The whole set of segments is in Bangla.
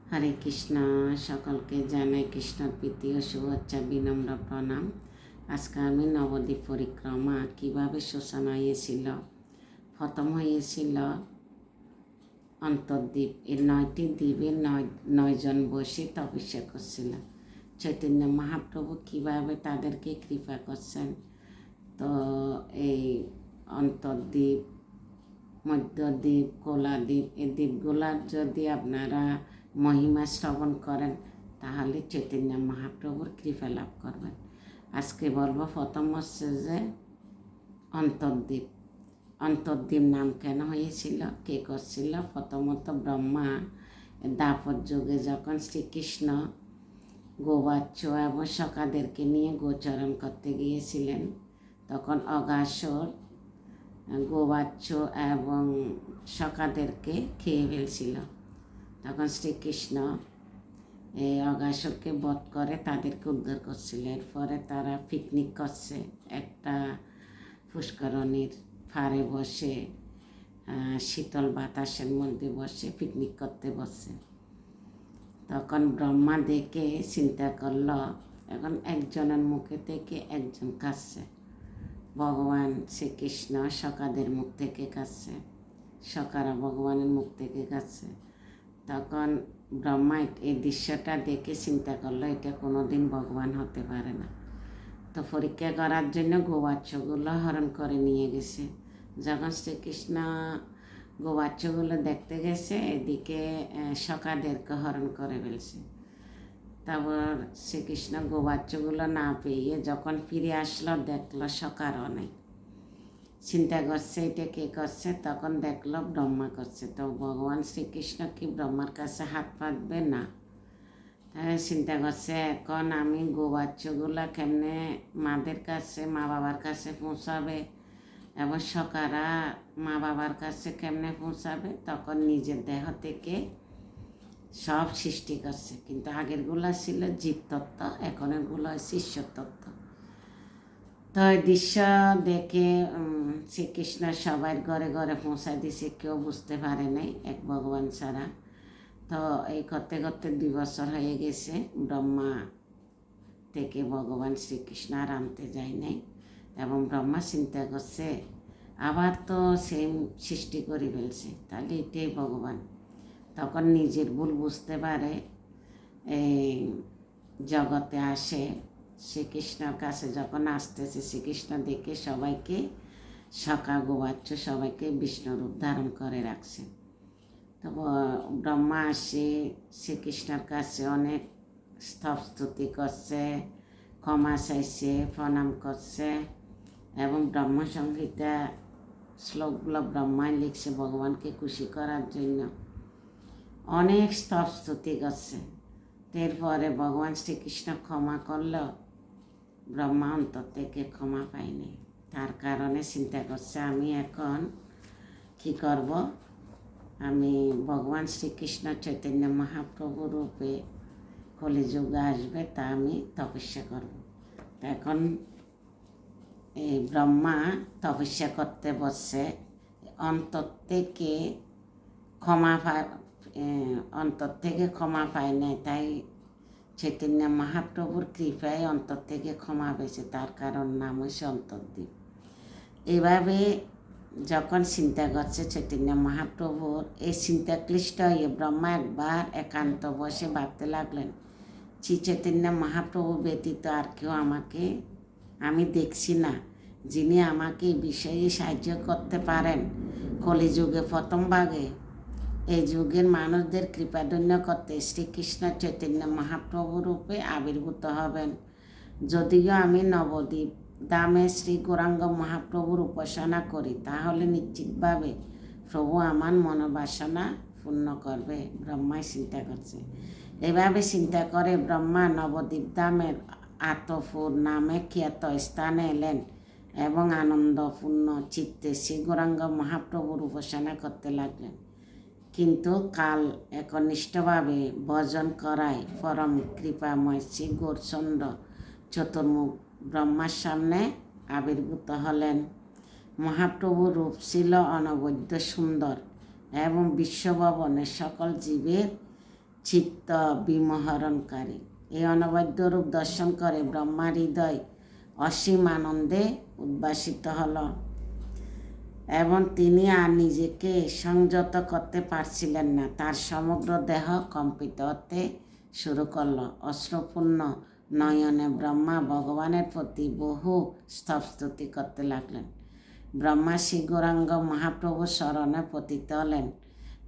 হরে কৃষ্ণ। সকলকে জানাই কৃষ্ণর প্রীতি ও শুভেচ্ছা, বিনম্র প্রণাম। আজকে আমি নবদ্বীপ পরিক্রমা কীভাবে সূচনা হয়েছিল। প্রথম হয়েছিল অন্তর্দ্বীপ। এই 9টি দ্বীপে নয়জন বসে তপস্যা করছিল। চৈতন্য মহাপ্রভু কীভাবে তাদেরকে কৃপা করছেন। তো এই অন্তর্দ্বীপ, মধ্যদ্বীপ, কোলাদ্বীপ, এই দ্বীপগুলার যদি আপনারা মহিমা শ্রবণ করেন তাহলে চৈতন্য মহাপ্রভুর কৃপা লাভ করবেন। আজকে বলবো প্রথম হচ্ছে যে অন্তর্দ্বীপ। অন্তর্দ্বীপ নাম কেন হয়েছিল, কে করছিল? প্রথমত ব্রহ্মা দ্বাপর যুগে যখন শ্রীকৃষ্ণ গোবাচ্য এবং সখাদেরকে নিয়ে গোচরণ করতে গিয়েছিলেন, তখন অগাসুর গোবাচ্য এবং সখাদেরকে খেয়ে ফেলছিল। তখন শ্রীকৃষ্ণ এই অগাসুরকে বধ করে তাদেরকে উদ্ধার করছিল। এরপরে তারা পিকনিক করছে, একটা পুষ্করণীর পাড়ে বসে শীতল বাতাসের মধ্যে বসে পিকনিক করতে বসে। তখন ব্রহ্মা দেখে চিন্তা করল, এখন একজনের মুখে থেকে একজন কাঁদছে। ভগবান শ্রীকৃষ্ণ সখাদের মুখ থেকে কাঁদছে, সখারা ভগবানের মুখ থেকে কাঁদছে। তখন ব্রহ্মা এই দৃশ্যটা দেখে চিন্তা করলো, এটা কোনোদিন ভগবান হতে পারে না। তো পরীক্ষা করার জন্য গোবাচ্যগুলো হরণ করে নিয়ে গেছে। যখন শ্রীকৃষ্ণ গোবাচ্যগুলো দেখতে গেছে, এদিকে সখাদেরকে হরণ করে ফেলছে। তারপর শ্রীকৃষ্ণ গোবাচ্যগুলো না পেয়ে যখন ফিরে আসলো, দেখলো সখারও নেই। চিন্তা করছে এটা কে করছে, তখন দেখলো ব্রহ্মা করছে। তো ভগবান শ্রীকৃষ্ণ কি ব্রহ্মার কাছে হাত পাতবে না? চিন্তা করছে এখন আমি গোবাচ্যগুলো কেমনে মাদের কাছে, মা বাবার কাছে পৌঁছাবে, এবং সখারা মা বাবার কাছে কেমনে পৌঁছাবে। তখন নিজের দেহ থেকে সব সৃষ্টি করছে, কিন্তু আগেরগুলো ছিল জীবতত্ত্ব, এখনেরগুলো ঈশ্বর তত্ত্ব। তো এই দৃশ্য দেখে শ্রীকৃষ্ণ সবার ঘরে ঘরে পৌঁছায় দিছে, কেউ বুঝতে পারে নাই এক ভগবান ছাড়া। তো এই করতে করতে 2 বছর হয়ে গেছে, ব্রহ্মা থেকে ভগবান শ্রীকৃষ্ণ আর আনতে যায় নাই। এবং ব্রহ্মা চিন্তা করছে আবার তো সেম সৃষ্টি করে ফেলছে, তাহলে এটাই ভগবান। তখন নিজের ভুল বুঝতে পারে, এই জগতে আসে। শ্রীকৃষ্ণর কাছে যখন আসতেছে, শ্রীকৃষ্ণ দেখে সবাইকে, সখা গোবাচ্য সবাইকে বিষ্ণুরূপ ধারণ করে রাখছে। তো ব্রহ্মা আসে শ্রীকৃষ্ণর কাছে অনেক স্তুতি করছে, ক্ষমা চাইছে, প্রণাম করছে, এবং ব্রহ্মসংহিতা শ্লোকগুলো ব্রহ্মাই লিখছে ভগবানকে খুশি করার জন্য। অনেক স্তুতি করছে। এরপরে ভগবান শ্রীকৃষ্ণ ক্ষমা করল, ব্রহ্মা অন্তর থেকে ক্ষমা পায়নি। তার কারণে চিন্তা করছে আমি এখন কি করব, আমি ভগবান শ্রীকৃষ্ণ চৈতন্য মহাপ্রভু রূপে কলিযুগে আসবে, তা আমি তপস্যা করব। এখন এই ব্রহ্মা তপস্যা করতে বসছে, অন্তর থেকে ক্ষমা পায় নাই। তাই চৈতন্য মহাপ্রভুর কৃপায় অন্তর থেকে ক্ষমা পেয়েছে, তার কারণ নাম হচ্ছে অন্তর্দ্বীপ। এভাবে যখন চিন্তা করছে চৈতন্য মহাপ্রভুর, এই চিন্তা ক্লিষ্ট হয়ে ব্রহ্মা একবার একান্ত বসে ভাবতে লাগলেন, শ্রী চৈতন্য মহাপ্রভু ব্যতীত আর কেউ আমি দেখছি না, যিনি আমাকে এই বিষয়ে সাহায্য করতে পারেন। কলিযুগে প্রথম ভাগে এই যুগের মানুষদের কৃপাধন্য করতে শ্রীকৃষ্ণ চৈতন্য মহাপ্রভু রূপে আবির্ভূত হবেন। যদিও আমি নবদ্বীপ ধামে শ্রী গৌরাঙ্গ মহাপ্রভুর উপাসনা করি, তাহলে নিশ্চিতভাবে প্রভু আমার মনোবাসনা পূর্ণ করবে। ব্রহ্মাই চিন্তা করছে। এভাবে চিন্তা করে ব্রহ্মা নবদ্বীপ ধামের আতপুর নামে খ্যাত স্থানে এলেন এবং আনন্দপূর্ণ চিত্তে শ্রী গৌরাঙ্গ মহাপ্রভুর উপাসনা করতে লাগলেন। কিন্তু কাল একনিষ্ঠভাবে ভজন করায় পরম কৃপাময় শ্রী গৌরচন্দ্র চতুর্মুখ ব্রহ্মার সামনে আবির্ভূত হলেন। মহাপ্রভুর রূপ ছিল অনবদ্য সুন্দর এবং বিশ্বভবনের সকল জীবের চিত্ত বিমোহরণকারী। এই অনবদ্য রূপ দর্শন করে ব্রহ্মার হৃদয় অসীম আনন্দে উদ্ভাসিত হল এবং তিনি আর নিজেকে সংযত করতে পারছিলেন না। তার সমগ্র দেহ কম্পিত হতে শুরু করল। অশ্রুপূর্ণ নয়নে ব্রহ্মা ভগবানের প্রতি বহু স্তবস্তুতি করতে লাগলেন। ব্রহ্মা শ্রী গৌরাঙ্গ মহাপ্রভুর শরণে পতিত হলেন।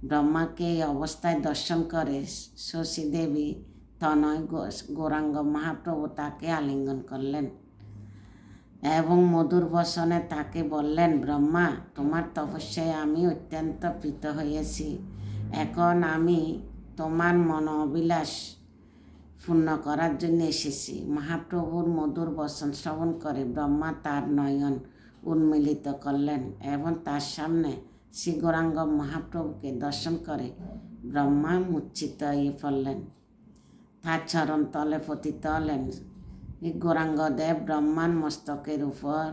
ব্রহ্মাকে এই অবস্থায় দর্শন করে শশী দেবী তনয় গৌরাঙ্গ মহাপ্রভু তাকে আলিঙ্গন করলেন এবং মধুর বসনে তাকে বললেন, ব্রহ্মা, তোমার তপস্যায় আমি অত্যন্ত প্রীত হয়েছি। এখন আমি তোমার মন অভিলাষ পূর্ণ করার জন্য এসেছি। মহাপ্রভুর মধুর বচন শ্রবণ করে ব্রহ্মা তার নয়ন উন্মিলিত করলেন এবং তার সামনে শ্রী গৌরাঙ্গ মহাপ্রভুকে দর্শন করে ব্রহ্মা মূর্ছিত হয়ে পড়লেন। তার চরণ তলে পতিত হলেন। গৌরাঙ্গদেব ব্রহ্মার মস্তকের উপর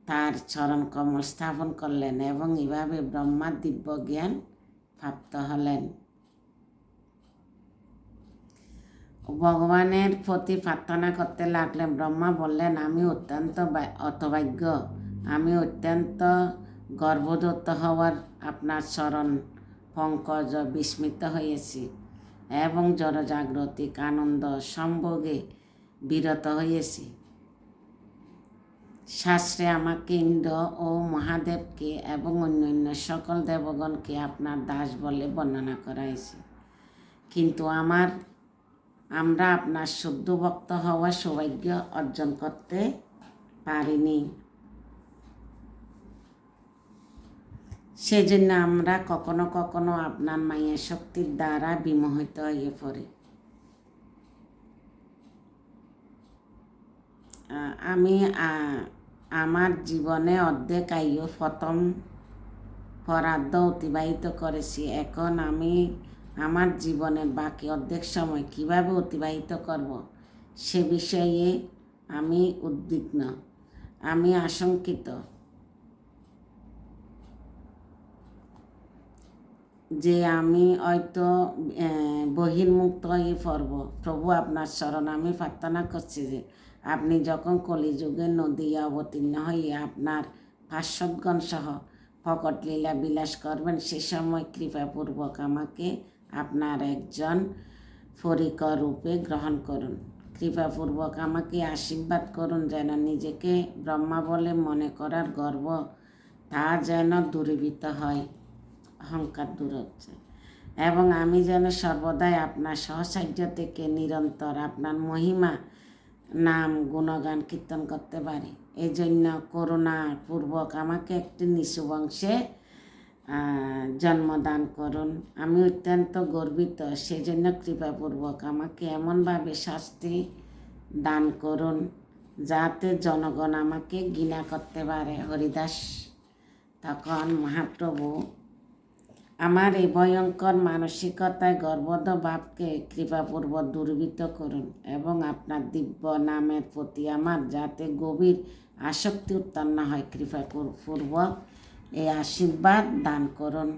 তার চরণ কমল স্থাপন করলেন এবং এভাবে ব্রহ্মার দিব্য জ্ঞান প্রাপ্ত হলেন। ভগবানের প্রতি প্রার্থনা করতে লাগলেন। ব্রহ্মা বললেন, আমি অত্যন্ত হতভাগ্য, আমি অত্যন্ত গর্ভদত্ত হওয়ার আপনার চরণ পঙ্কজ বিস্মিত হয়েছি এবং জড়জাগতিক আনন্দ সম্ভোগে বিরত হয়েছি। শাস্ত্রে আমাকে ইন্দ্র ও মহাদেবকে এবং অন্যান্য সকল দেবগণকে আপনার দাস বলে বর্ণনা করা হয়েছে, কিন্তু আমরা আপনার শুদ্ধ ভক্ত হওয়ার সৌভাগ্য অর্জন করতে পারিনি। সেজন্য আমরা কখনো কখনো আপনার মায়ের শক্তির দ্বারা বিমোহিত হয়ে পড়ি। আমি আমার জীবনে অর্ধেক আয়ু প্রথম পরার্ধ অতিবাহিত করেছি। এখন আমি আমার জীবনের বাকি অর্ধেক সময় কিভাবে অতিবাহিত করব সে বিষয়ে আমি উদ্বিগ্ন, আমি আশঙ্কিত যে আমি হয়তো বহির্মুক্ত হয়ে পড়ব। প্রভু, আপনার শরণ আমি প্রার্থনা করছি যে আপনি যখন কলিযুগে নদিয়া অবতীর্ণ হয়ে আপনার পার্শ্বদগণ সহ প্রকট লীলা বিলাস করবেন, সে সময় কৃপাপূর্বক আমাকে আপনার একজন পরিকর রূপে গ্রহণ করুন। কৃপাপূর্বক আমাকে আশীর্বাদ করুন যেন নিজেকে ব্রহ্মা বলে মনে করার গর্ব তা যেন দূরীভূত হয়, অহংকার দূর হচ্ছে, এবং আমি যেন সর্বদাই আপনার সহসাহায্য থেকে নিরন্তর আপনার মহিমা নাম গুণগান কীর্তন করতে পারি। এই জন্য করুণাপূর্বক আমাকে একটি নিচু বংশে জন্মদান করুন। আমি অত্যন্ত গর্বিত, সেজন্য কৃপাপূর্বক আমাকে এমনভাবে শাস্তি দান করুন যাতে জনগণ আমাকে ঘৃণা করতে পারে। হরিদাস। তখন মহাপ্রভু, আমার এই ভয়ঙ্কর মানসিকতায় গর্বদ ভাবকে কৃপাপূর্বক দূরীভূত করুন এবং আপনার দিব্য নামের প্রতি আমার যাতে গভীর আসক্তি উৎপন্ন হয়, কৃপাপূর্বক এই আশীর্বাদ দান করুন।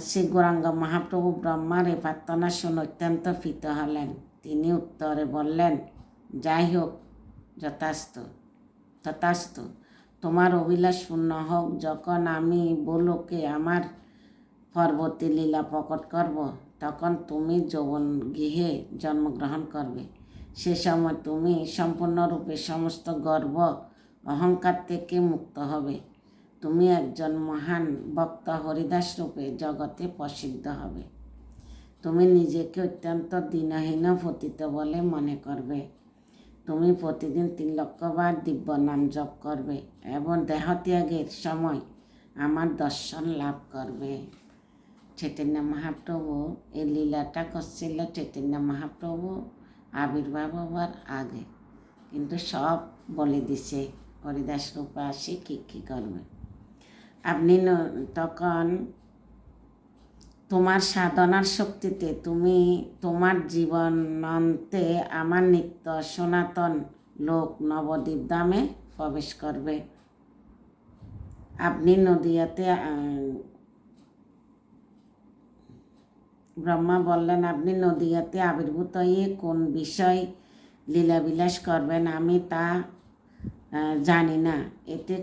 শ্রী গৌরাঙ্গ মহাপ্রভু ব্রহ্মার এই প্রার্থনা শুনে অত্যন্ত প্রীত হলেন। তিনি উত্তরে বললেন, যাই হোক, তথাস্তু, তোমার অভিলাষ পূর্ণ হোক। যখন আমি বলোকে আমার পরবর্তী লীলা প্রকট করব, তখন তুমি যৌবন গৃহে জন্মগ্রহণ করবে। সে সময় তুমি সম্পূর্ণরূপে সমস্ত গর্ব অহংকার থেকে মুক্ত হবে। তুমি একজন মহান ভক্ত হরিদাস রূপে জগতে প্রসিদ্ধ হবে। তুমি নিজেকে অত্যন্ত দীনহীন পতিত বলে মনে করবে। তুমি প্রতিদিন 3 লক্ষ বার দিব্য নাম জপ করবে এবং দেহত্যাগের সময় আমার দর্শন লাভ করবে। চৈতন্য মহাপ্রভু এই লীলাটা করছিল চৈতন্য মহাপ্রভু আবির্ভাব হওয়ার আগে, কিন্তু সব বলে দিছে হরিদাস রূপে আসি কী করবে। আপনি তখন তোমার সাধনার শক্তিতে তুমি তোমার জীবনান্তে আমার নিত্য সনাতন লোক নবদ্বীপ ধামে প্রবেশ করবে। আপনি নদিয়াতে ব্রহ্মা বললেন, আপনি নদিয়াতে আবির্ভূত হয়ে কোন বিষয় লীলাবিলাস করবেন আমি তা জানি না। এতে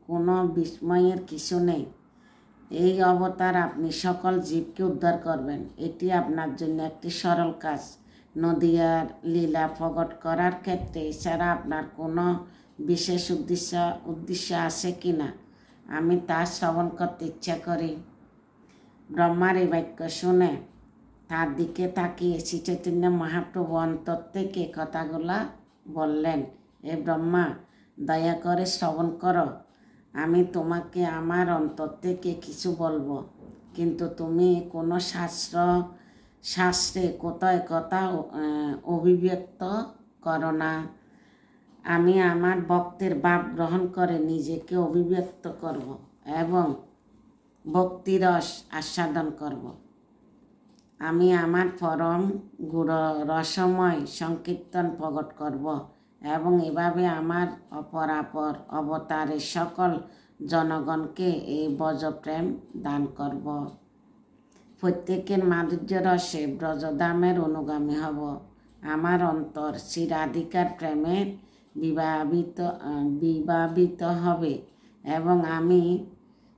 কোনো বিস্ময়ের কিছু নেই। এই অবতার আপনি সকল জীবকে উদ্ধার করবেন। এটি আপনার জন্য একটি সরল কাজ। নদিয়ার লীলা প্রকট করার ক্ষেত্রে এছাড়া আপনার কোনো বিশেষ উদ্দেশ্য আছে কি না আমি তা শ্রবণ করতে ইচ্ছা করি। ব্রহ্মার এই বাক্য শুনে তার দিকে তাকিয়ে শ্রী চৈতন্য মহাপ্রভু অন্তর থেকে কথাগুলা বললেন, এ ব্রহ্মা, দয়া করে শ্রবণ করো। আমি তোমাকে আমার অন্তর থেকে কিছু বলবো, কিন্তু তুমি কোনো শাস্ত্রে কোথায় কথা অভিব্যক্ত করো না। আমি আমার ভক্তের ভাব গ্রহণ করে নিজেকে অভিব্যক্ত করব এবং ভক্তিরস আস্বাদন করব। আমি আমার পরম গুড় রসময় সংকীর্তন প্রকট করব এবং এভাবে আমার অপরাপর অবতারের সকল জনগণকে এই ব্রজপ্রেম দান করব। প্রত্যেকের মাধুর্য রসে ব্রজধামের অনুগামী হব। আমার অন্তর শ্রী রাধিকার প্রেমে বিভাবিত হবে এবং আমি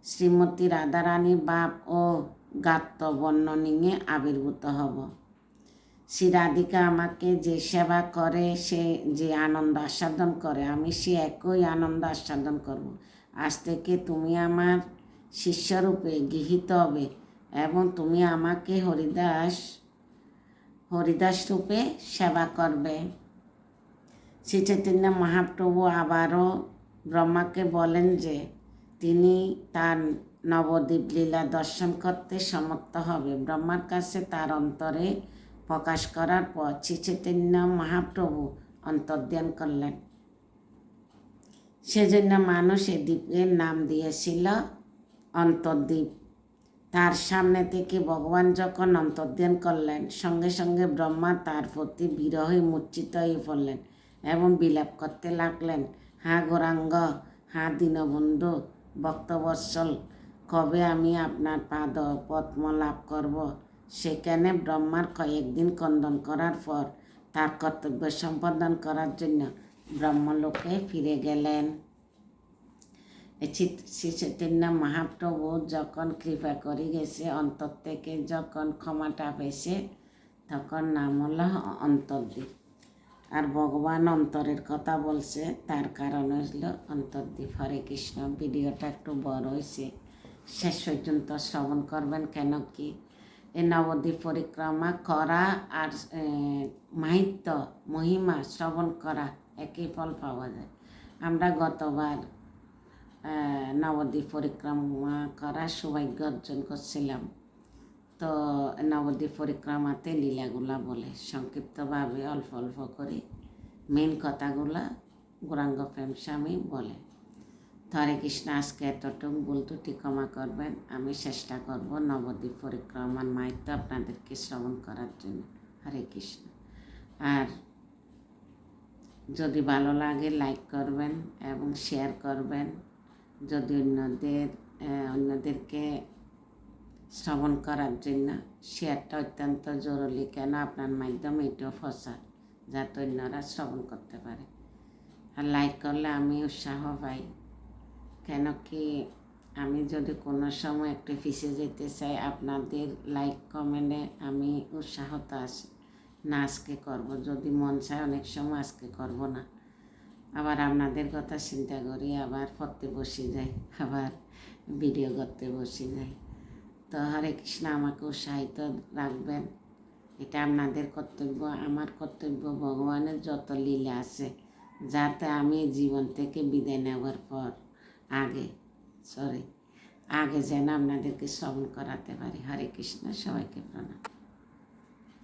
শ্রীমতী রাধারানীর ভাব ও গাত্র বর্ণনিয়ে আবির্ভূত হব। শ্রী রাধিকা আমাকে যে সেবা করে, সে যে আনন্দ আস্বাদন করে, আমি সে একই আনন্দ আস্বাদন করব। আজ থেকে তুমি আমার শিষ্যরূপে গৃহীত হবে এবং তুমি আমাকে হরিদাস রূপে সেবা করবে। শ্রী চৈতন্য মহাপ্রভু আবারও ব্রহ্মাকে বলেন যে তিনি তার নবদ্বীপ লীলা দর্শন করতে সমর্থ হবে। ব্রহ্মার কাছে তার অন্তরে প্রকাশ করার পর শ্রী চৈতন্য মহাপ্রভু অন্তর্ধান করলেন। সেজন্য মানুষ এ দ্বীপের নাম দিয়েছিল অন্তর্দ্বীপ। তার সামনে থেকে ভগবান যখন অন্তর্ধান করলেন, সঙ্গে সঙ্গে ব্রহ্মা তার প্রতি বিরহে মূর্ছিত হয়ে পড়লেন এবং বিলাপ করতে লাগলেন, হা গৌরাঙ্গ, হা দীনবন্ধু, ভক্তবৎসল, কবে আমি আপনার পাদ পদ্ম লাভ করব। সেখানে ব্রহ্মার কয়েকদিন ক্রন্দন করার পর তার কর্তব্য সম্পাদন করার জন্য ব্রহ্মলোকে ফিরে গেলেন। শ্রী চৈতন্য মহাপ্রভু যখন কৃপা করে গেছে, অন্তর থেকে যখন ক্ষমাটা পেয়েছে, তখন নাম হলো অন্তর্দ্বীপ। আর ভগবান অন্তরের কথা বলছে, তার কারণ হলো অন্তর্দ্বীপ। হরে কৃষ্ণ। ভিডিওটা একটু বড় হয়েছে, শেষ পর্যন্ত শ্রবণ করবেন। কেন কি এই নবদ্বীপ পরিক্রমা করা আর মাহিত্য মহিমা শ্রবণ করা একই ফল পাওয়া যায়। আমরা গতবার নবদ্বীপ পরিক্রমা করার সৌভাগ্য অর্জন করছিলাম। তো নবদ্বীপ পরিক্রমাতে লীলাগুলা বলে সংক্ষিপ্তভাবে অল্প অল্প করে মেন কথাগুলা গৌরাঙ্গ প্রেম স্বামী বলে। তো হরে কৃষ্ণ। আজকে এতটুকু ভুল ত্রুটি ক্ষমা করবেন। আমি চেষ্টা করব নবদ্বীপ পরিক্রমার মাহাত্ম্য আপনাদেরকে শ্রবণ করার জন্য। হরে কৃষ্ণ। আর যদি ভালো লাগে লাইক করবেন এবং শেয়ার করবেন। যদি অন্যদেরকে শ্রবণ করার জন্য শেয়ারটা অত্যন্ত জরুরি। কেন আপনার মাধ্যমে এটাও প্রচার, যাতে অন্যরা শ্রবণ করতে পারে। আর লাইক করলে আমি উৎসাহ পাই। কেন কি আমি যদি কোনো সময় একটু পিছিয়ে যেতে চাই, আপনাদের লাইক কমেন্টে আমি উৎসাহত আসি না, আজকে করব। যদি মন চায় অনেক সময় আজকে করব না, আবার আপনাদের কথা চিন্তা করি আবার পড়তে বসে যাই, আবার ভিডিও করতে বসে যাই। তো হরে কৃষ্ণ। আমাকে উৎসাহিত রাখবেন, এটা আপনাদের কর্তব্য। আমার কর্তব্য ভগবানের যত লীলা আছে, যাতে আমি জীবন থেকে বিদায় নেওয়ার পর আগে যেন আপনাদেরকে শ্রবণ করাতে পারি। হরে কৃষ্ণ। সবাইকে প্রণাম।